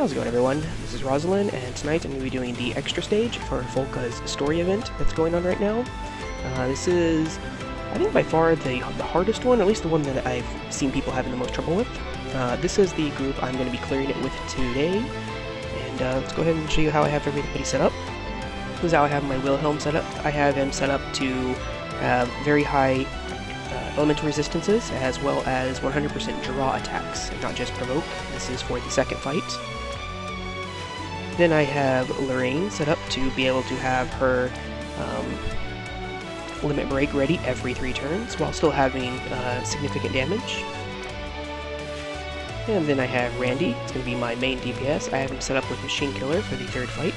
How's it going, everyone? This is Rozalin, and tonight I'm going to be doing the extra stage for Folka's story event that's going on right now. This is, I think, by far the hardest one, at least the one that I've seen people having the most trouble with. This is the group I'm going to be clearing it with today, and let's go ahead and show you how I have everybody set up. This is how I have my Wilhelm set up. I have him set up to have very high elemental resistances, as well as 100% draw attacks, and not just provoke. This is for the second fight. Then I have Lorraine set up to be able to have her limit break ready every 3 turns, while still having significant damage. And then I have Randy. It's going to be my main DPS. I have him set up with Machine Killer for the 3rd fight.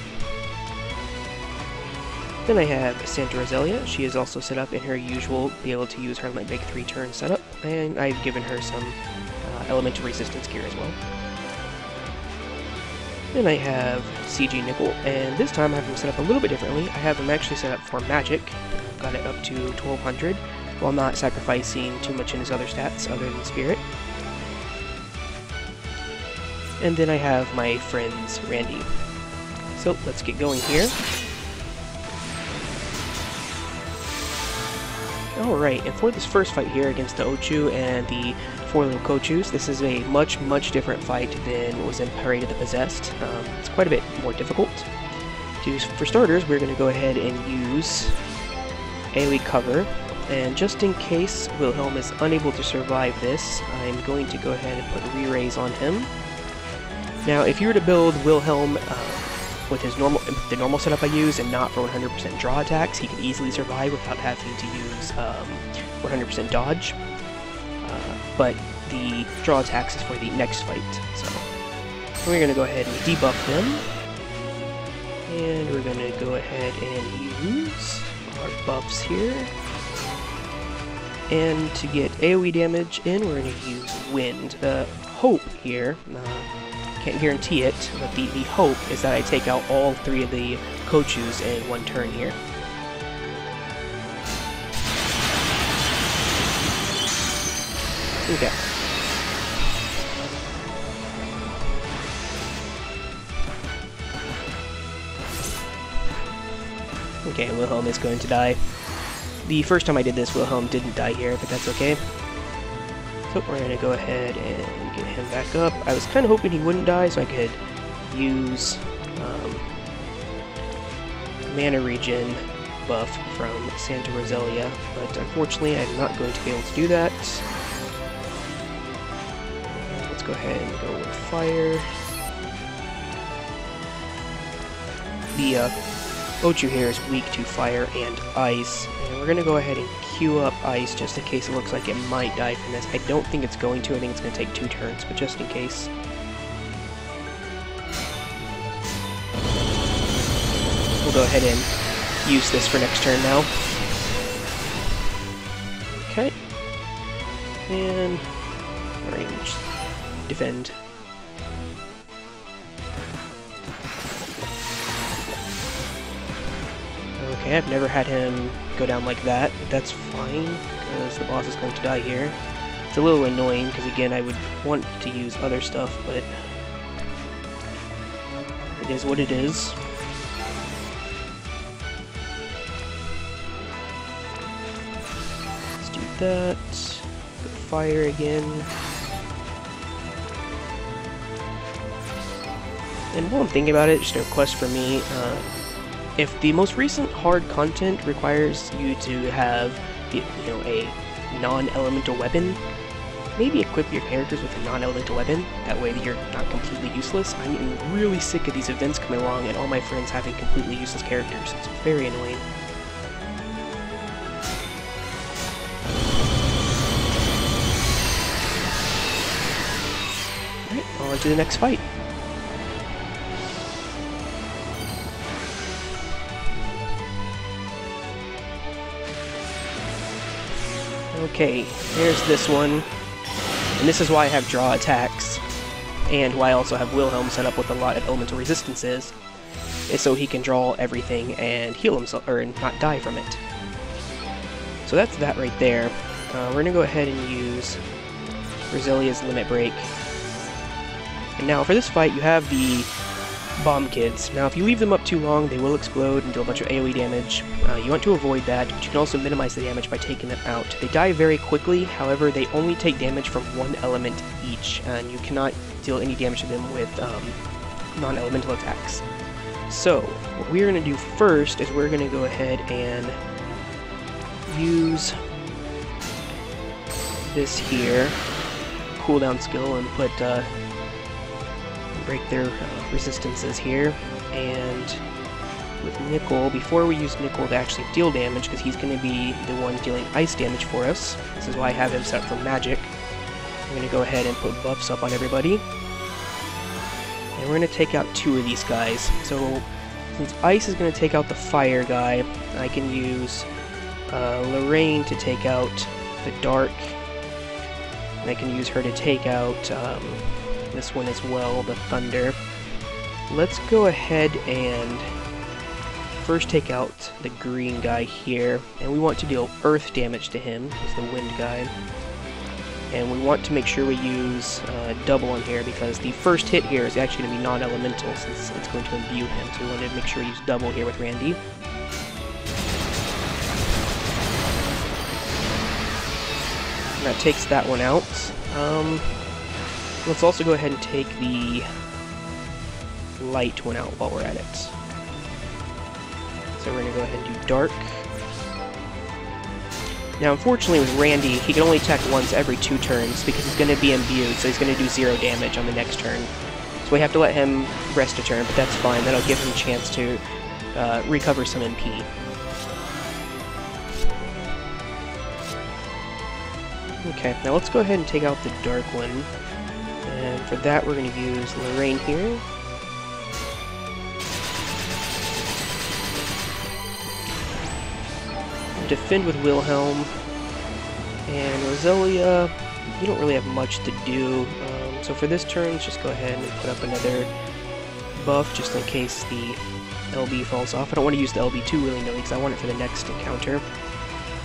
Then I have Santa Rosalia. She is also set up in her usual, be able to use her limit break 3-turn setup, and I've given her some elemental resistance gear as well. Then I have CG Nickel, and this time I have him set up a little bit differently. I have him actually set up for magic. Got it up to 1200, while not sacrificing too much in his other stats other than spirit. And then I have my friends Randy. So let's get going here. Alright, and for this first fight here against the Ochu and the 4 little Kochus, this is a much different fight than what was in Parade of the Possessed. It's quite a bit more difficult. For starters, we're going to go ahead and use AoE cover, and just in case Wilhelm is unable to survive this, I'm going to go ahead and put re-raise on him. Now, if you were to build Wilhelm with the normal setup I use, and not for 100% draw attacks, he could easily survive without having to use 100% dodge. But the draw attacks is for the next fight, so we're going to go ahead and debuff him, and we're going to go ahead and use our buffs here. And to get AoE damage in, we're going to use Wind. The hope here, can't guarantee it, but the hope is that I take out all 3 of the Kochus in 1 turn here. Okay. Okay, Wilhelm is going to die. The first time I did this, Wilhelm didn't die here, but that's okay. So we're going to go ahead and get him back up. I was kind of hoping he wouldn't die so I could use mana regen buff from Santa Rosalia, but unfortunately I'm not going to be able to do that. Let's go ahead and go with fire. The Ochu here is weak to fire and ice, and we're going to go ahead and queue up ice just in case it looks like it might die from this. I don't think it's going to. I think it's going to take 2 turns, but just in case. We'll go ahead and use this for next turn now. Okay. And range. Defend. Okay, I've never had him go down like that, but that's fine, because the boss is going to die here. It's a little annoying, because again, I would want to use other stuff, but it is what it is. Let's do that. Go fire again. And while I'm thinking about it, just a request for me, if the most recent hard content requires you to have, a non-elemental weapon, maybe equip your characters with a non-elemental weapon. That way you're not completely useless. I'm getting really sick of these events coming along and all my friends having completely useless characters. It's very annoying. Alright, on to the next fight. Okay, here's this one, and this is why I have draw attacks, and why I also have Wilhelm set up with a lot of elemental resistances, is so he can draw everything and heal himself, or not die from it. So that's that right there. We're going to go ahead and use Rosalia's Limit Break. And Now for this fight, you have the bomb kids. Now if you leave them up too long, they will explode and do a bunch of AoE damage. You want to avoid that, but you can also minimize the damage by taking them out. They die very quickly, however they only take damage from one element each, and you cannot deal any damage to them with non-elemental attacks. So, what we're going to do first is we're going to go ahead and use this here, cooldown skill, and put break their resistances here. And with Nickel, before we use Nickel to actually deal damage, because he's going to be the one dealing ice damage for us, this is why I have him set for magic, I'm going to go ahead and put buffs up on everybody. And we're going to take out 2 of these guys. So, since Ice is going to take out the Fire guy, I can use Lorraine to take out the Dark. And I can use her to take out this one as well, the Thunder. Let's go ahead and first take out the green guy here. And we want to deal Earth damage to him. He's the Wind guy. And we want to make sure we use double on here, because the first hit here is actually going to be non-elemental since it's going to imbue him, so we wanted to make sure we use double here with Randy. And that takes that one out. Let's also go ahead and take the light one out while we're at it. So we're going to go ahead and do dark. Now, unfortunately with Randy, he can only attack once every 2 turns because he's going to be imbued, so he's going to do 0 damage on the next turn. So we have to let him rest a turn, but that's fine. That'll give him a chance to recover some MP. Okay, now let's go ahead and take out the dark one. And for that, we're going to use Lorraine here. Defend with Wilhelm, and Rosalia, you don't really have much to do, so for this turn, let's just go ahead and put up another buff just in case the LB falls off. I don't want to use the LB too willy-nilly because I want it for the next encounter.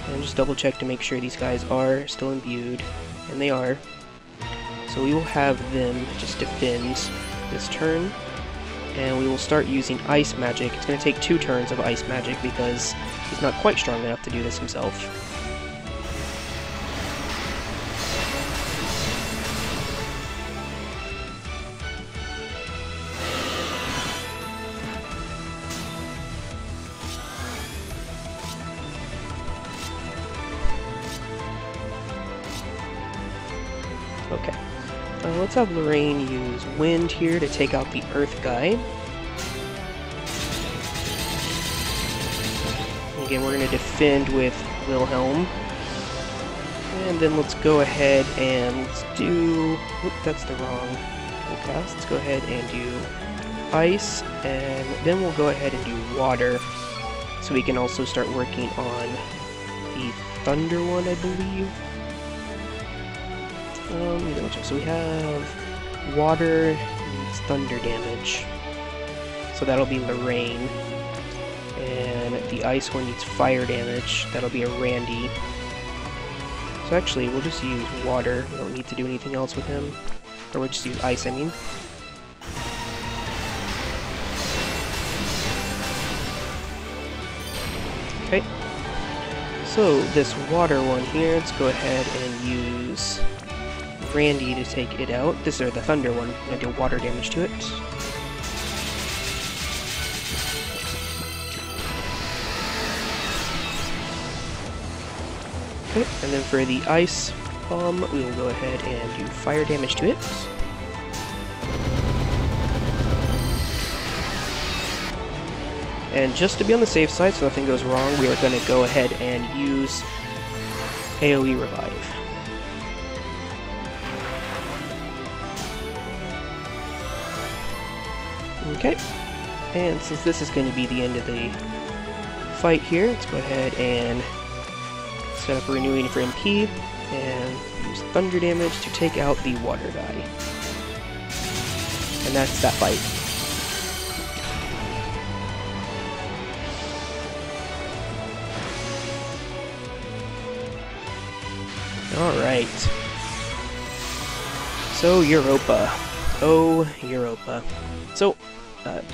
And just double check to make sure these guys are still imbued, and they are. So we will have them just defend this turn, and we will start using Ice Magic. It's going to take 2 turns of Ice Magic because he's not quite strong enough to do this himself. Okay. Let's have Lorraine use Wind here to take out the Earth guy. Again, we're going to defend with Wilhelm. And then let's go ahead and let's do... Oop, that's the wrong cast. Let's go ahead and do Ice, and then we'll go ahead and do Water. So we can also start working on the Thunder one, I believe. So we have Water needs Thunder damage. So that'll be Lorraine. And the Ice one needs Fire damage. That'll be a Randy. So actually, we'll just use Water. We don't need to do anything else with him. Or we'll just use Ice, I mean. Okay. So, this Water one here, let's go ahead and use Randy to take it out. This is the Thunder one. I'm going to do Water damage to it. Okay, and then for the Ice Bomb, we will go ahead and do Fire damage to it. And just to be on the safe side so nothing goes wrong, we are going to go ahead and use AoE Revive. Okay, and since this is going to be the end of the fight here, let's go ahead and set up a renewing for MP, and use Thunder damage to take out the Water guy. And that's that fight. Alright. So, Europa. Oh, Europa. So,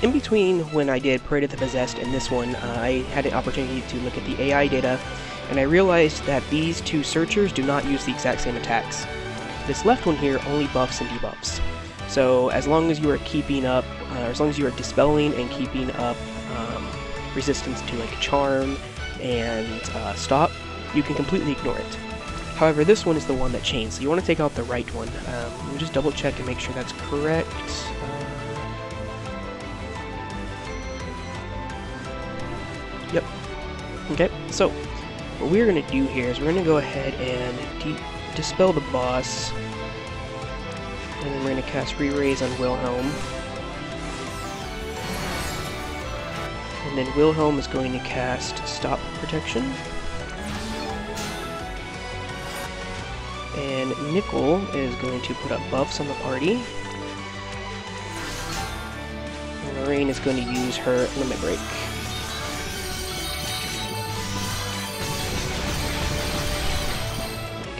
in between when I did Parade of the Possessed and this one, I had an opportunity to look at the AI data, and I realized that these two searchers do not use the exact same attacks. This left one here only buffs and debuffs. So as long as you are keeping up, as long as you are dispelling and keeping up resistance to like charm and stop, you can completely ignore it. However, this one is the one that changed, so you want to take out the right one. Let me just double check and make sure that's correct. Yep. Okay, so what we're going to do here is we're going to go ahead and dispel the boss, and then we're going to cast Re-Raise on Wilhelm. And then Wilhelm is going to cast Stop Protection. And Nickel is going to put up buffs on the party. And Lorraine is going to use her Limit Break.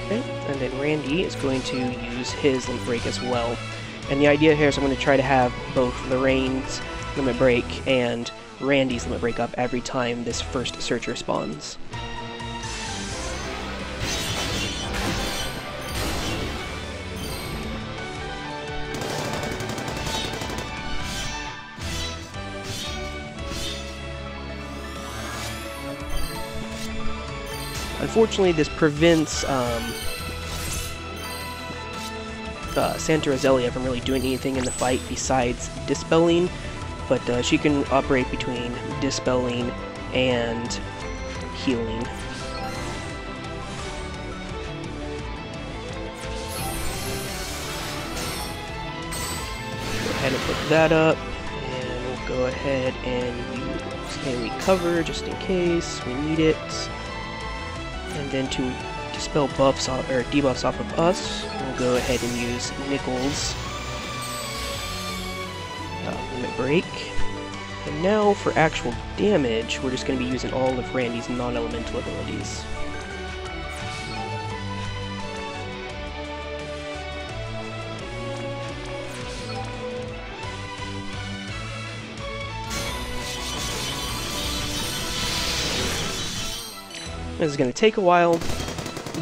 Okay, and then Randy is going to use his Limit Break as well. And the idea here is I'm going to try to have both Lorraine's Limit Break and Randy's Limit Break up every time this first searcher spawns. Unfortunately, this prevents Santa Rosalia from really doing anything in the fight besides dispelling, but she can operate between dispelling and healing. Go ahead and put that up, and we'll go ahead and use Daily Cover just in case we need it. And then to dispel buffs off, or debuffs off of us, we'll go ahead and use Nickel's Limit Break. And now for actual damage, we're just going to be using all of Randy's non-elemental abilities. This is going to take a while,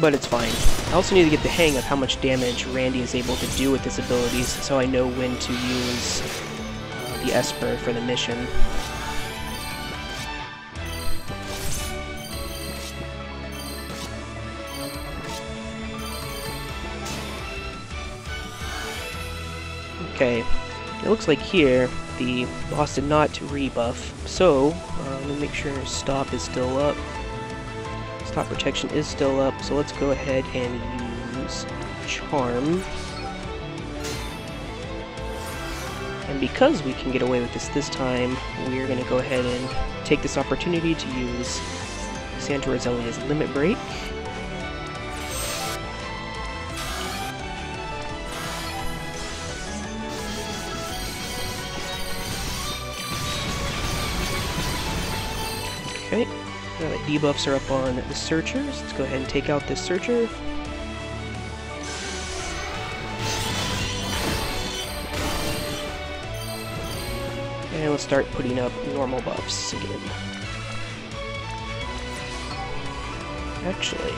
but it's fine. I also need to get the hang of how much damage Randy is able to do with his abilities, so I know when to use the Esper for the mission. Okay, it looks like here the boss did not rebuff, so let me make sure Stop is still up. Stop Protection is still up, so let's go ahead and use Charm. And because we can get away with this time, we're going to go ahead and take this opportunity to use Santa Rosalia's Limit Break. Okay. Now that debuffs are up on the searchers, let's go ahead and take out this searcher. And let's start putting up normal buffs again. Actually,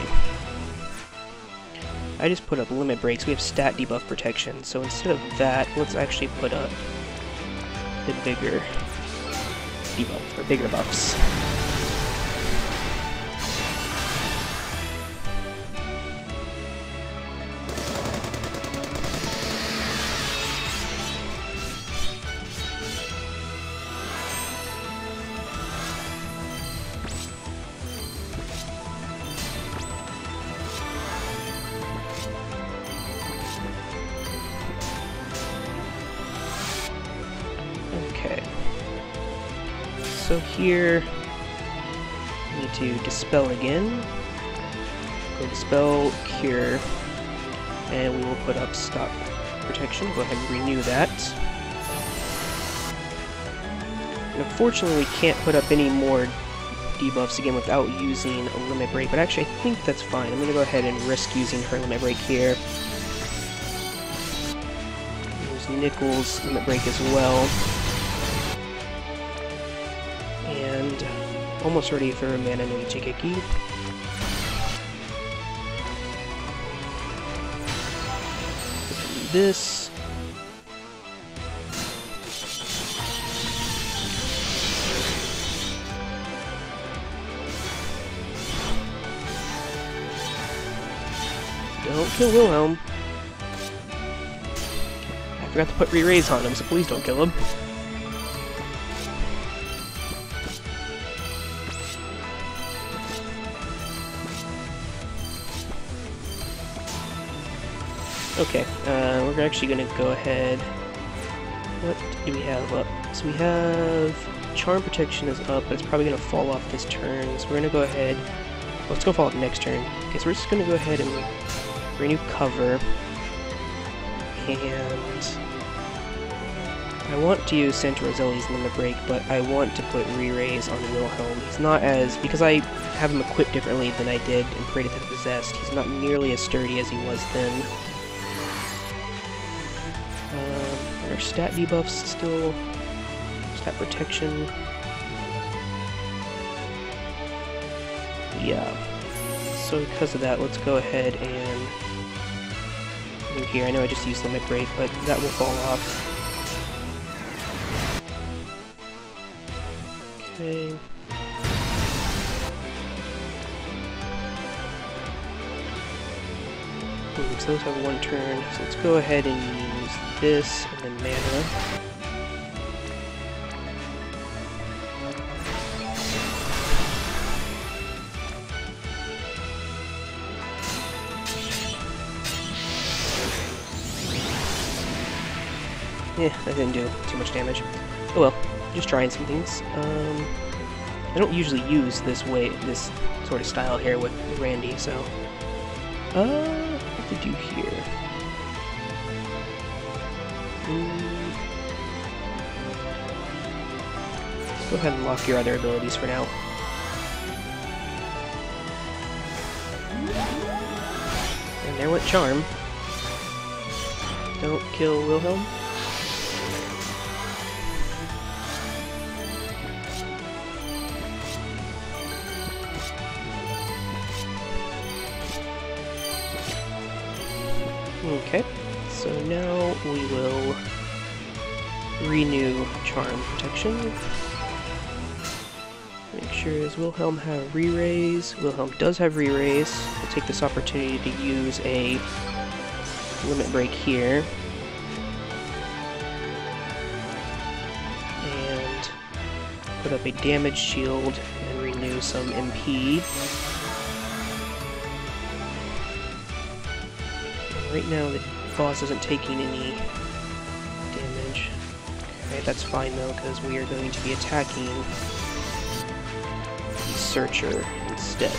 I just put up limit breaks. We have stat debuff protection, so instead of that, let's actually put up the bigger debuff, or bigger buffs. So here, we need to dispel again. Go dispel, cure, and we will put up stop protection. Go ahead and renew that. And unfortunately, we can't put up any more debuffs again without using a limit break, but actually I think that's fine. I'm going to go ahead and risk using her limit break here. Use use Nickel's limit break as well. And almost ready for Mana no Ichigeki. This. Don't kill Wilhelm. I forgot to put re-raise on him, so please don't kill him. Okay, we're actually gonna go ahead. What do we have up? So we have Charm Protection is up, but it's probably gonna fall off this turn. So we're gonna go ahead. Well, it's gonna fall off next turn. Okay, so we're just gonna go ahead and renew cover. And I want to use Santa Rosali's limit break, but I want to put re-raise on Wilhelm. He's not as, because I have him equipped differently than I did in Parade of the Possessed, he's not nearly as sturdy as he was then. Our stat debuffs still, stat protection. Yeah. So because of that, let's go ahead and move here. I know I just used limit break, but that will fall off. Okay. So those have one turn, so let's go ahead and use this and then mana. Yeah, that didn't do too much damage. Oh well, just trying some things. I don't usually use this sort of style here with Randy, so what to do here? Let's go ahead and lock your other abilities for now. And there went Charm. Don't kill Wilhelm. Okay, so now we will renew Charm Protection. Make sure, does Wilhelm have re-raise? Wilhelm does have re-raise. We'll take this opportunity to use a limit break here. And put up a damage shield and renew some MP. Right now, the boss isn't taking any damage. Okay, that's fine though, because we are going to be attacking the Searcher instead.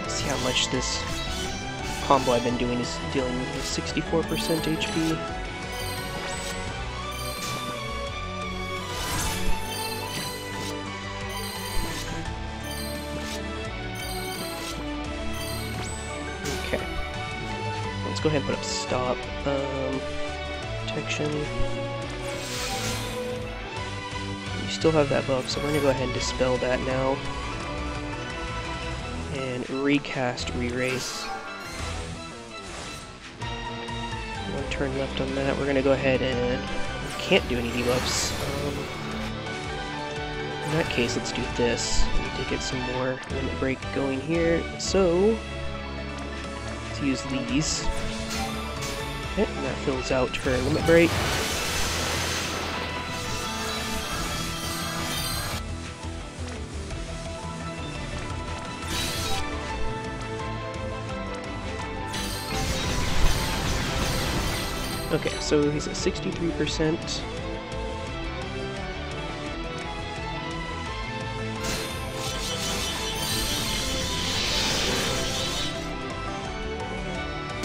Let's see how much this combo I've been doing is dealing with 64% HP. Okay. Let's go ahead and put up stop. Protection. You still have that buff, so we're gonna go ahead and dispel that now. And recast re-raise. Turn left on that. We're gonna go ahead and we can't do any debuffs. In that case, let's do this. We need to get some more limit break going here. So let's use these. Okay, and that fills out her limit break. Okay, so he's at 63%.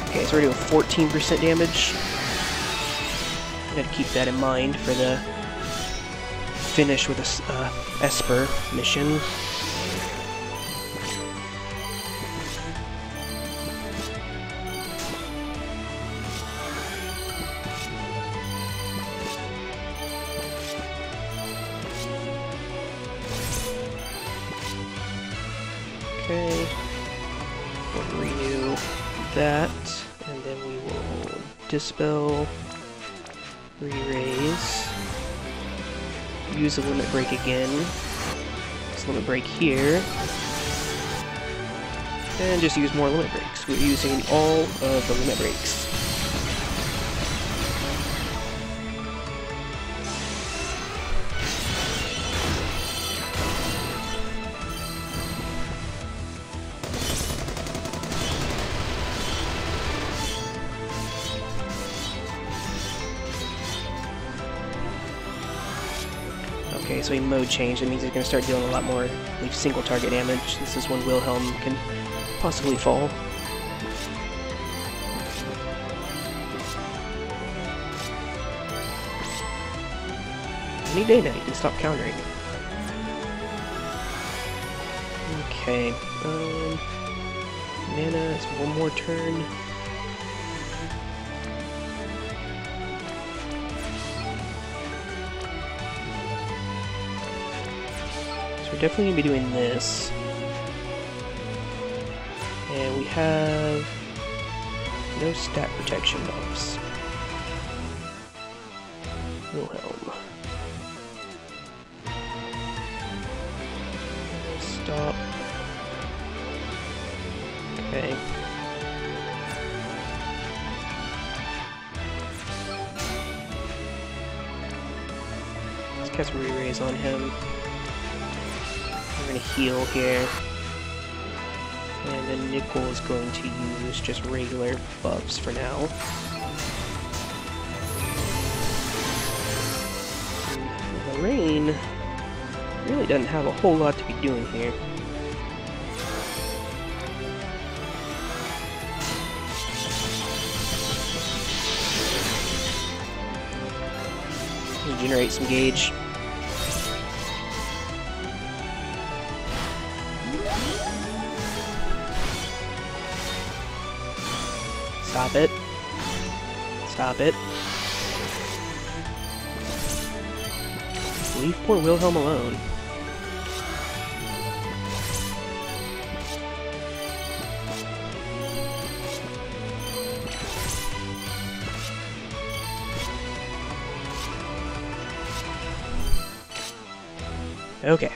Okay, so we're doing 14% damage. I gotta keep that in mind for the finish with this Esper mission. Okay, we'll renew that, and then we will dispel, re-raise, use the limit break again, this limit break here, and just use more limit breaks. We're using all of the limit breaks. Okay, so he mode changed. That means he's going to start dealing a lot more like single target damage. This is when Wilhelm can possibly fall. Any day now, you can stop countering. Okay, mana is one more turn. We're definitely going to be doing this. And we have no stat protection buffs. Wilhelm. Stop. Okay. Let's cast re-raise on him. We're going to heal here. And then Nickel is going to use just regular buffs for now. Lorraine really doesn't have a whole lot to be doing here. Generate some gauge. Stop it. Stop it. Leave poor Wilhelm alone. Okay.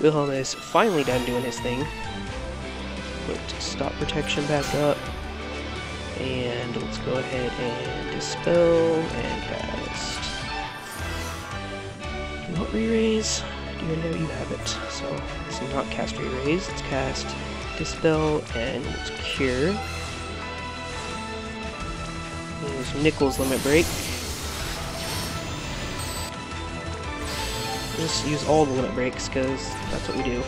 Wilhelm is finally done doing his thing. Put stop protection back up. And let's go ahead and dispel and cast. Not re-raise. You already know you have it. So let's not cast re-raise. Let's cast dispel and let's cure. Use Nickel's limit break. Just use all the limit breaks because that's what we do.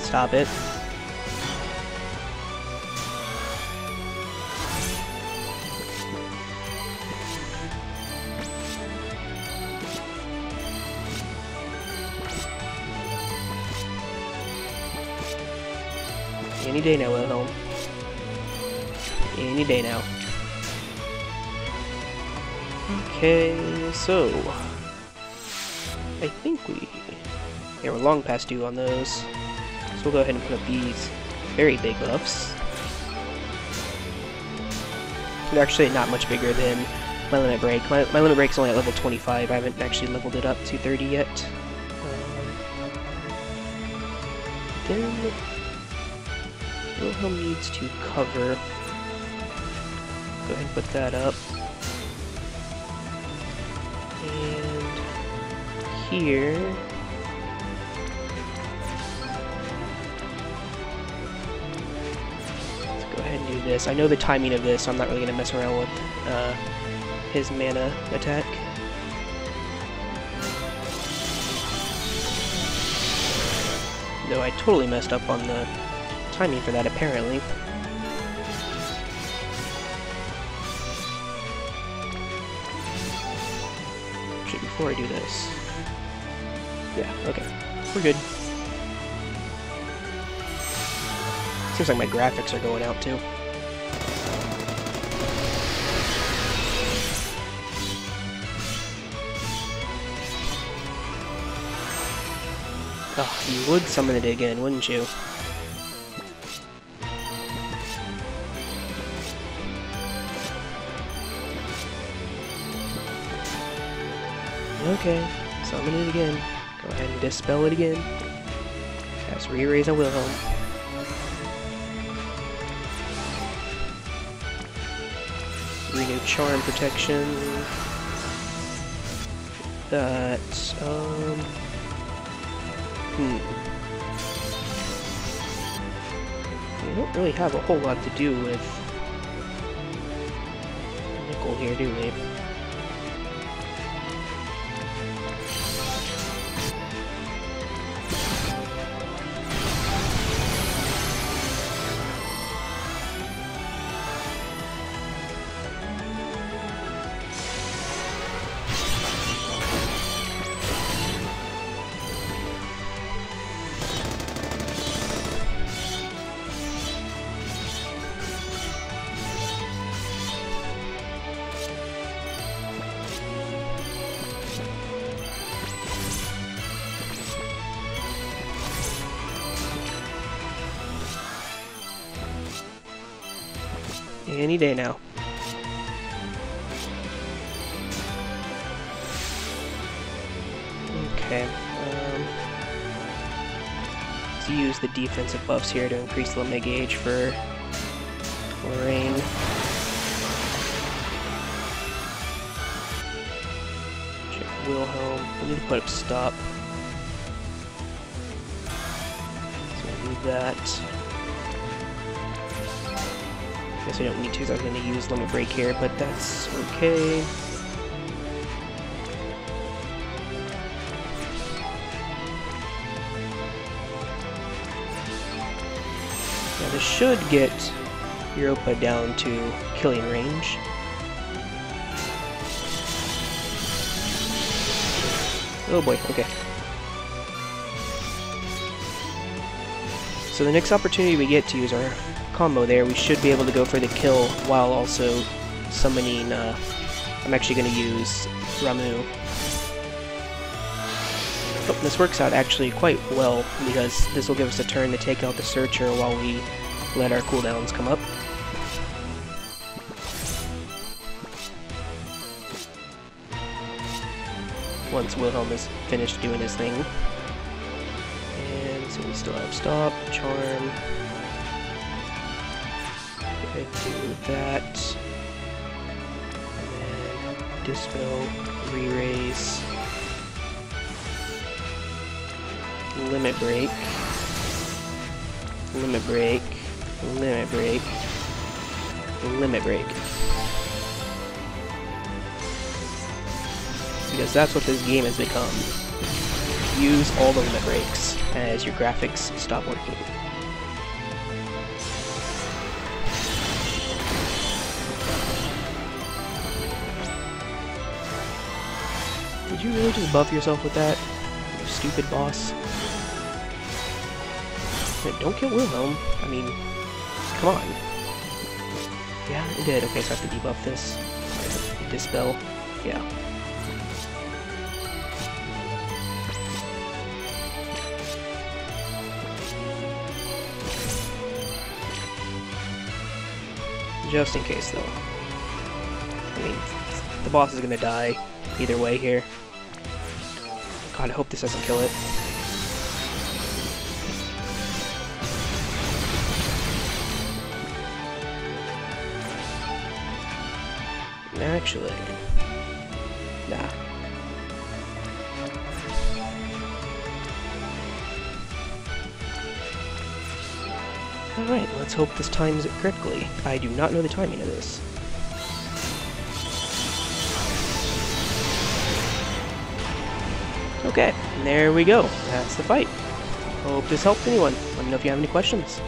Stop it. Any day now, Wilhelm. Any day now. Okay, so I think we're long past due on those. So we'll go ahead and put up these very big buffs. They're actually not much bigger than my limit break. My limit break's only at level 25. I haven't actually leveled it up to 30 yet. Then Wilhelm needs to cover. Go ahead and put that up. And here. Let's go ahead and do of this. I know the timing of this, so I'm not really going to mess around with his mana attack. Though I totally messed up on the timing for that, apparently. Actually, before I do this... Yeah, okay. We're good. Seems like my graphics are going out, too. Oh, you would summon it again, wouldn't you? Okay, summon it again. Go ahead and dispel it again. Cast Re-Raise on Wilhelm. Renew Charm Protection. That, We don't really have a whole lot to do with Nickel here, do we? Any day now. Okay, let's use the defensive buffs here to increase the limit gauge for Lorraine. Check Wilhelm. We need to put up stop. So we'll do that. Guess I don't need to, so I was going to use Limit Break here, but that's okay. Now this should get Europa down to killing range. Oh boy, okay. So the next opportunity we get to use our combo there, we should be able to go for the kill while also summoning, I'm actually going to use Ramu. Oh, this works out actually quite well, because this will give us a turn to take out the Searcher while we let our cooldowns come up. Once Wilhelm is finished doing his thing. And so we still have Stop, Charm. Do that, and then Dispel, Re-Raise, Limit Break, Limit Break, Limit Break, Limit Break. Because that's what this game has become. Use all the limit breaks as your graphics stop working. Did you really just buff yourself with that? You stupid boss. Wait, don't kill Wilhelm. I mean, come on. Yeah, it did. Okay, so I have to debuff this. Dispel. Yeah. Just in case, though. I mean, the boss is gonna die either way here. God, I hope this doesn't kill it. Actually, nah. Alright, let's hope this times it correctly. I do not know the timing of this. Okay, there we go. That's the fight. Hope this helped anyone. Let me know if you have any questions.